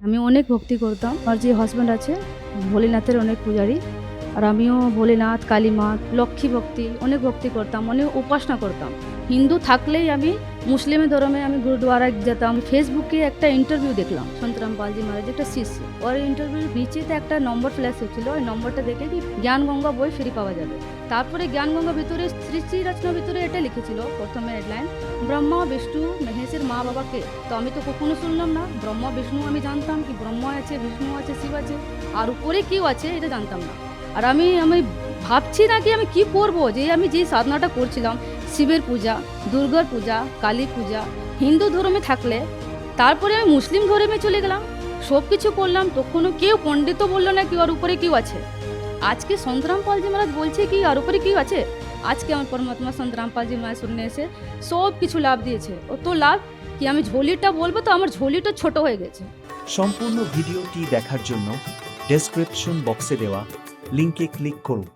আমি অনেক ভক্তি করতাম। আমার যে হাজব্যান্ড আছে ভোলেনাথের অনেক পূজারী, আর আমিও ভোলেনাথ, কালী মা, লক্ষ্মী ভক্তি অনেক ভক্তি করতাম, অনেক উপাসনা করতাম। হিন্দু থাকলেই আমি মুসলিম ধর্মে আমি গুরুদ্বারা যেতাম। ফেসবুকে একটা ইন্টারভিউ দেখলাম সন্তরাম পালজি মহারাজ একটা শিষ্য, ওর ইন্টারভিউর নিচেতে একটা নম্বর ফ্ল্যাশ হচ্ছিল, ওই নম্বরটা দেখে কি জ্ঞান গঙ্গা বই ফ্রি পাওয়া যাবে। তারপরে জ্ঞান গঙ্গা ভিতরে শ্রী শ্রী রচনা ভিতরে এটা লিখেছিল প্রথমে হেডলাইন, ব্রহ্মা বিষ্ণু মহেশের মা বাবাকে। তো আমি তো কখনো শুনলাম না, ব্রহ্মা বিষ্ণু আমি জানতাম কি ব্রহ্মা আছে, বিষ্ণু আছে, শিব আছে, আর উপরে কেউ আছে এটা জানতাম না। আর আমি ভাবছি না কি আমি কি করবো, যে আমি যে সাধনাটা করছিলাম শিবের পূজা, দুর্গার পূজা, কালী পূজা, হিন্দু ধর্মে থাকলে তারপরে আমি মুসলিম ধর্মে চলে গেলাম, সব কিছু করলাম, তখনও কেউ পণ্ডিত বললো না কি ওর উপরে কেউ আছে। আজকে সন্তরাম পালজি মহারাজ বলছে কি আর উপরে কেউ আছে। আজকে আমার পরমাত্মা সন্তরাম পালজি মহারাজ শুনে এসে সব কিছু লাভ দিয়েছে, অত লাভ কি আমি ঝোলিটা বলবো তো আমার ঝোলিটা ছোট হয়ে গেছে। সম্পূর্ণ ভিডিওটি দেখার জন্য ডেসক্রিপশন বক্সে দেওয়া লিংকে ক্লিক করুন।